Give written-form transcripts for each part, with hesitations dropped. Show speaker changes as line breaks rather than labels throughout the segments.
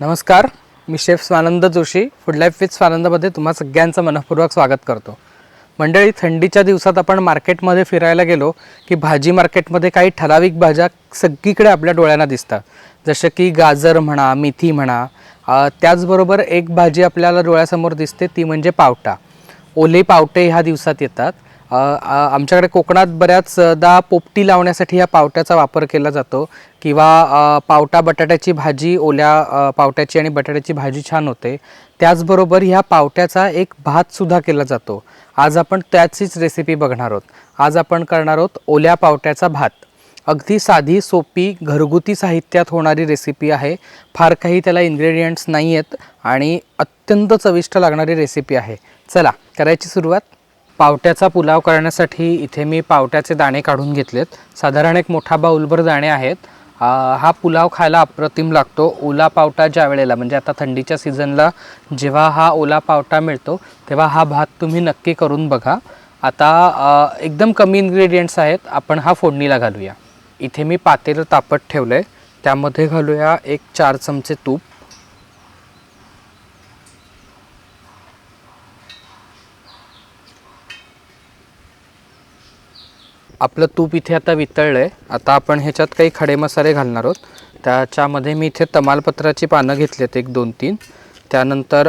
नमस्कार, मी chef Swanand Joshi food life with स्वानंदमध्ये तुम्हा सगळ्यांचं मनःपूर्वक स्वागत करतो. मंडळी, थंडीच्या दिवसात आपण मार्केटमध्ये फिरायला गेलो की भाजी मार्केटमध्ये काही ठराविक भाज्या सगळीकडे आपल्या डोळ्यांना दिसतात. जसं की गाजर म्हणा, मेथी म्हणा. त्याचबरोबर एक भाजी आपल्याला डोळ्यासमोर दिसते ती म्हणजे पावटा. ओले पावटे ह्या दिवसात येतात. आमच्याकडे कोकणात बऱ्याचदा पोपटी लावण्यासाठी या पावट्याचा वापर केला जातो किंवा पावटा बटाट्याची भाजी, ओल्या पावट्याची आणि बटाट्याची भाजी छान होते. त्याचबरोबर ह्या पावट्याचा एक भातसुद्धा केला जातो. आज आपण त्याचीच रेसिपी बघणार आहोत. आज आपण करणार आहोत ओल्या पावट्याचा भात. अगदी साधी, सोपी, घरगुती साहित्यात होणारी रेसिपी आहे. फार काही त्याला इन्ग्रेडियंट्स नाही आहेत आणि अत्यंत चविष्ट लागणारी रेसिपी आहे. चला करायची सुरुवात. पावट्याचा पुलाव करण्यासाठी इथे मी पावट्याचे दाणे काढून घेतलेत. साधारण एक मोठा बाउलभर दाणे आहेत. हा पुलाव खायला अप्रतिम लागतो. ओला पावटा ज्या वेळेला म्हणजे आता थंडीच्या सीझनला जेव्हा हा ओला पावटा मिळतो तेव्हा हा भात तुम्ही नक्की करून बघा. आता एकदम कमी इन्ग्रेडियंट्स आहेत. आपण हा फोडणीला घालूया. इथे मी पातेलं तापत ठेवलं आहे. त्यामध्ये घालूया एक 4 चमचे तूप. आपलं तूप इथे आता वितळलं आहे. आता आपण ह्याच्यात काही खडे मसाले घालणार आहोत. त्याच्यामध्ये मी इथे तमालपत्राची पानं घेतलेत 1-2-3. त्यानंतर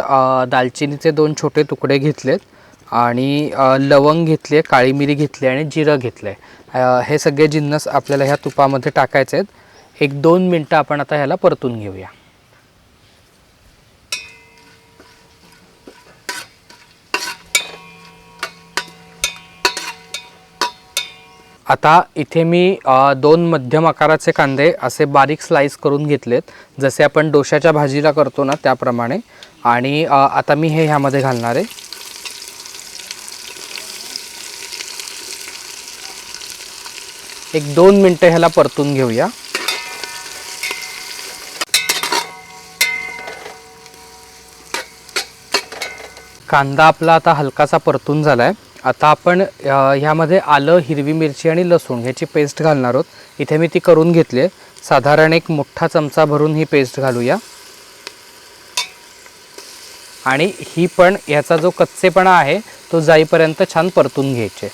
दालचिनीचे 2 छोटे तुकडे घेतलेत आणि लवंग घेतले, काळी मिरी घेतली आणि जिरं घेतलं आहे. हे सगळे जिन्नस आपल्याला ह्या तुपामध्ये टाकायचे आहेत. 1-2 मिनटं आपण आता ह्याला परतून घेऊया. आता इथे मी 2 मध्यम आकाराचे कांदे असे बारीक स्लाइस करून घेतलेत, जसे आपण डोशाच्या भाजीला करतो ना त्याप्रमाणे. आणि आता मी हे ह्यामध्ये घालणार आहे. एक 2 मिनटं ह्याला परतून घेऊया. कांदा आपला आता हलकासा परतून झाला आहे. आता आपण ह्यामध्ये आलं, हिरवी मिरची आणि लसूण ह्याची पेस्ट घालणार आहोत. इथे मी ती करून घेतली आहे. साधारण एक मोठा चमचा भरून ही पेस्ट घालूया. आणि ही पण ह्याचा जो कच्चेपणा आहे तो जाईपर्यंत छान परतून घ्यायचे.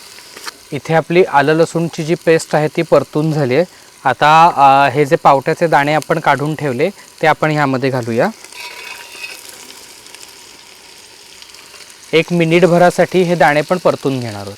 इथे आपली आलं लसूणची जी पेस्ट आहे ती परतून झाली आहे. आता हे जे पावट्याचे दाणे आपण काढून ठेवले ते आपण ह्यामध्ये घालूया. 1 मिनिटभरासाठी हे दाणे पण परतून घेणार आहोत.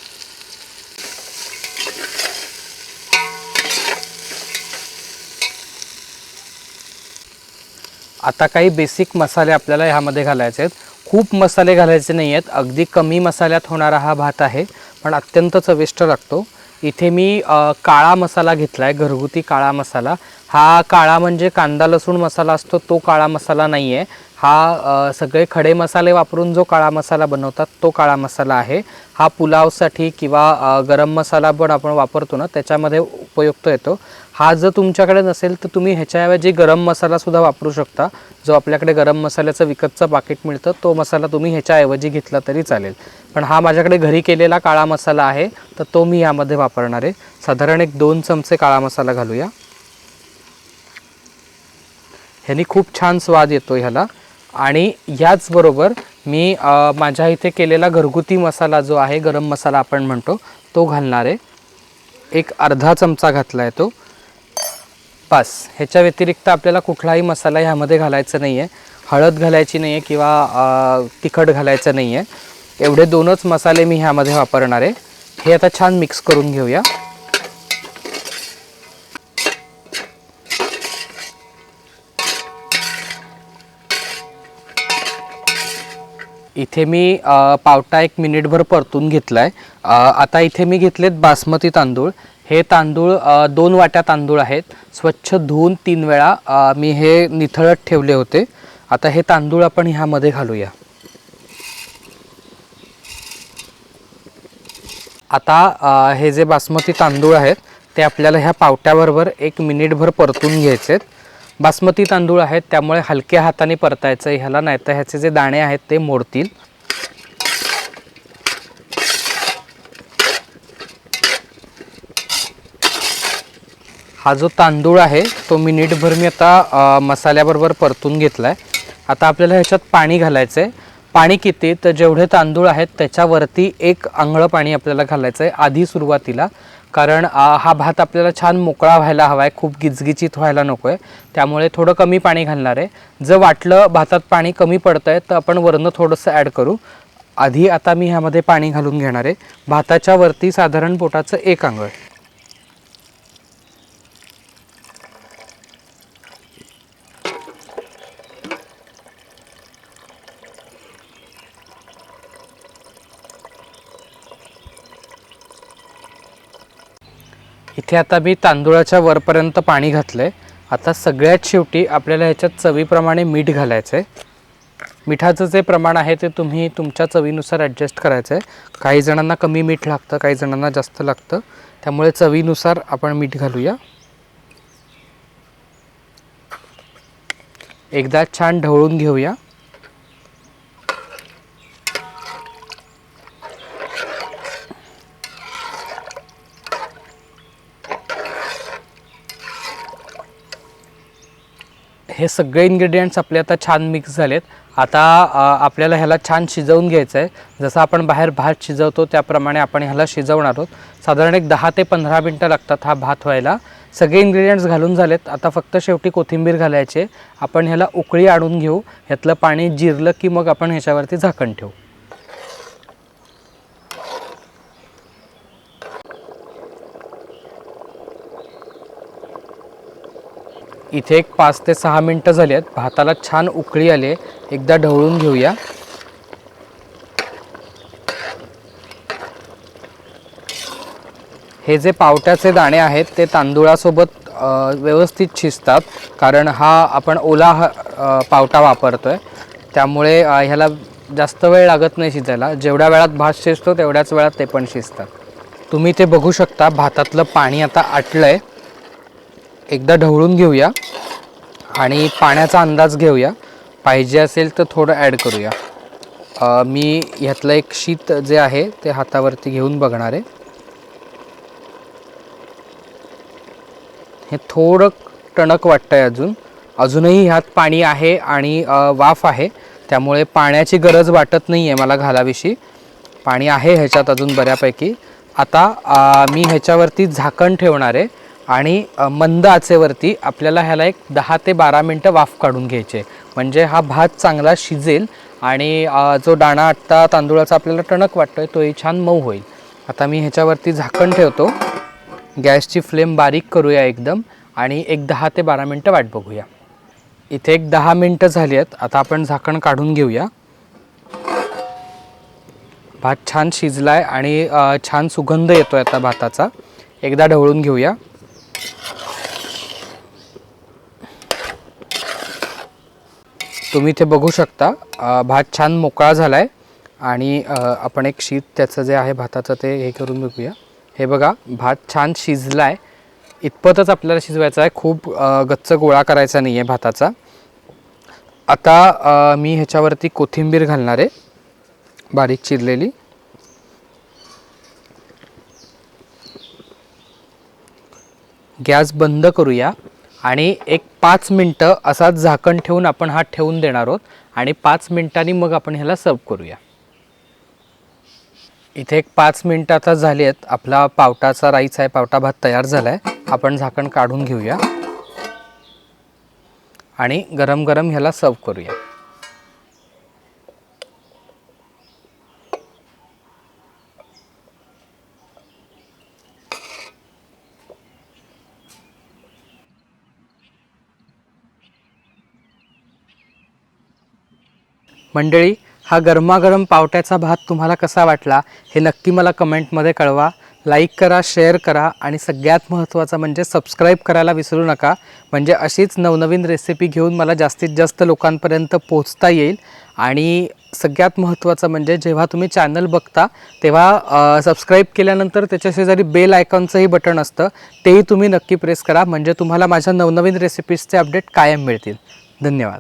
आता काही बेसिक मसाले आपल्याला ह्यामध्ये घालायचे आहेत. खूप मसाले घालायचे नाही आहेत. अगदी कमी मसाल्यात होणारा हा भात आहे, पण अत्यंत चविष्ट लागतो. इथे मी काळा मसाला घेतला आहे, घरगुती काळा मसाला. हा काळा म्हणजे कांदा लसूण मसाला असतो तो काळा मसाला नाही आहे. हा सगळे खडे मसाले वापरून जो काळा मसाला बनवतात तो काळा मसाला आहे. हा पुलावसाठी किंवा गरम मसाला पण आपण वापरतो ना त्याच्यामध्ये उपयुक्त येतो. हा जर तुमच्याकडे नसेल तर तुम्ही ह्याच्याऐवजी गरम मसालासुद्धा वापरू शकता. जो आपल्याकडे गरम मसाल्याचं विकतचं पाकिट मिळतं तो मसाला तुम्ही ह्याच्याऐवजी घेतला तरी चालेल. पण हा माझ्याकडे घरी केलेला काळा मसाला आहे तर तो मी यामध्ये वापरणार आहे. साधारण एक 2 चमचे काळा मसाला घालूया. ह्यानी खूप छान स्वाद येतो ह्याला. आणि याचबरोबर मी माझ्या इथे केलेला घरगुती मसाला जो आहे, गरम मसाला आपण म्हणतो, तो घालणार आहे. एक अर्धा चमचा घातला आहे तो. बस. ह्याच्या व्यतिरिक्त आपल्याला कुठलाही मसाला ह्यामध्ये घालायचा नाही आहे. हळद घालायची नाही आहे किंवा तिखट घालायचं नाही आहे. एवढे 2च मसाले मी ह्यामध्ये वापरणार आहे. हे आता छान मिक्स करून घेऊया. इथे मी पावटा 1 मिनिटभर परतून घेतला आहे. आता इथे मी घेतलेत बासमती तांदूळ. हे तांदूळ 2 वाट्या तांदूळ आहेत. स्वच्छ धुवून 3 वेळा मी हे निथळत ठेवले होते. आता हे तांदूळ आपण ह्यामध्ये घालूया. आता हे जे बासमती तांदूळ आहेत ते आपल्याला ह्या पावट्याबरोबर 1 मिनिटभर परतून घ्यायचे आहेत. बासमती तांदूळ आहेत त्यामुळे हलक्या हाताने परतायचं ह्याला, नाहीतर ह्याचे जे दाणे आहेत ते मोडतील. हा जो तांदूळ आहे तो मिनिटभर मी आता मसाल्याबरोबर परतून घेतला आहे. आता आपल्याला ह्याच्यात पाणी घालायचं आहे. पाणी किती तर जेवढे तांदूळ आहेत त्याच्यावरती 1 अंगळ पाणी आपल्याला घालायचं आहे आधी सुरुवातीला, कारण हा भात आपल्याला छान मोकळा व्हायला हवा आहे, खूप गिचगिचीत व्हायला नको आहे. त्यामुळे थोडं कमी पाणी घालणार आहे. जर वाटलं भातात पाणी कमी पडतं आहे तर आपण वरनं थोडंसं ॲड करू. आधी आता मी ह्यामध्ये पाणी घालून घेणार आहे. भाताच्या वरती साधारण पोटाचं 1 अंगळ. इथे आता मी तांदूळाच्या वरपर्यंत पाणी घातलं आहे. आता सगळ्यात शेवटी आपल्याला ह्याच्यात चवीप्रमाणे मीठ घालायचं आहे. मिठाचं जे प्रमाण आहे ते तुम्ही तुमच्या चवीनुसार ॲडजस्ट करायचं आहे. काही जणांना कमी मीठ लागतं, काही जणांना जास्त लागतं, त्यामुळे चवीनुसार आपण मीठ घालूया. एकदा छान ढवळून घेऊया. हे सगळे इन्ग्रेडियंट्स आपले आता छान मिक्स झालेत. आता आपल्याला ह्याला छान शिजवून घ्यायचं आहे. जसं आपण बाहेर भात शिजवतो त्याप्रमाणे आपण ह्याला शिजवणार आहोत. साधारण एक 10 ते 15 मिनटं लागतात हा भात व्हायला. सगळे इन्ग्रेडियंट्स घालून झालेत. आता फक्त शेवटी कोथिंबीर घालायची. आपण ह्याला उकळी आणून घेऊ. ह्यातलं पाणी जिरलं की मग आपण ह्याच्यावरती झाकण ठेवू. इथे एक 5 ते 6 मिनटं झाली आहेत. भाताला छान उकळी आली आहे. एकदा ढवळून घेऊया. हे जे पावट्याचे दाणे आहेत ते तांदूळासोबत व्यवस्थित शिजतात, कारण हा आपण ओला पावटा वापरतोय, त्यामुळे ह्याला जास्त वेळ लागत नाही शिजायला. जेवढ्या वेळात भात शिजतो तेवढ्याच वेळात ते पण शिजतात. तुम्ही ते बघू शकता भातातलं पाणी आता आटलं आहे. एकदा ढवळून घेऊया आणि पाण्याचा अंदाज घेऊया. पाहिजे असेल तर थोडं ॲड करूया. मी ह्यातलं एक शीत जे आहे ते हातावरती घेऊन बघणार आहे. हे थोडं टणक वाटतं आहे. अजूनही ह्यात पाणी आहे आणि वाफ आहे, त्यामुळे पाण्याची गरज वाटत नाही आहे मला घालाविषयी. पाणी आहे ह्याच्यात अजून बऱ्यापैकी. आता मी ह्याच्यावरती झाकण ठेवणार आहे आणि मंद आचेवरती आपल्याला ह्याला एक 10 ते 12 मिनटं वाफ काढून घ्यायचे, म्हणजे हा भात चांगला शिजेल आणि जो दाणा आत्ता तांदूळाचा आपल्याला टणक वाटतोय तोही छान मऊ होईल. आता मी ह्याच्यावरती झाकण ठेवतो. गॅसची फ्लेम बारीक करूया एकदम आणि एक 10 ते 12 मिनटं वाट बघूया. इथे एक 10 मिनटं झाली आहेत. आता आपण झाकण काढून घेऊया. भात छान शिजलाय आणि छान सुगंध येतोय आता भाताचा. एकदा ढवळून घेऊया. तुम्ही इथे बघू शकता भात छान मोकळा झालाय आणि आपण एक शीत त्याचं जे आहे भाताचं ते हे करून बघूया. हे बघा भात छान शिजलाय. इतपतच आपल्याला शिजवायचा आहे, खूप गच्च गोळा करायचा नाही आहे भाताचा. आता मी ह्याच्यावरती कोथिंबीर घालणार आहे बारीक चिरलेली. गॅस बंद करूया आणि एक 5 मिनटं असाच झाकण ठेवून आपण हा ठेवून देणार आहोत आणि 5 मिनटांनी मग आपण ह्याला सर्व करूया. इथे एक 5 मिनटं आता झाली आहेत. आपला पावटाचा राईस आहे, पावटा भात तयार झाला आहे. आपण झाकण काढून घेऊया आणि गरम गरम ह्याला सर्व करूया. मंडळी, हा गरमागरम पावट्याचा भात तुम्हाला कसा वाटला हे नक्की मला कमेंटमध्ये कळवा. लाईक करा, शेअर करा आणि सगळ्यात महत्त्वाचं म्हणजे सबस्क्राईब करायला विसरू नका, म्हणजे अशीच नवनवीन रेसिपी घेऊन मला जास्तीत जास्त लोकांपर्यंत पोहोचता येईल. आणि सगळ्यात महत्त्वाचं म्हणजे जेव्हा तुम्ही चॅनल बघता तेव्हा सबस्क्राईब केल्यानंतर त्याच्या शेजारी बेल आयकॉनचंही बटन असतं, तेही तुम्ही नक्की प्रेस करा, म्हणजे तुम्हाला माझ्या नवनवीन रेसिपीजचे अपडेट कायम मिळतील. धन्यवाद.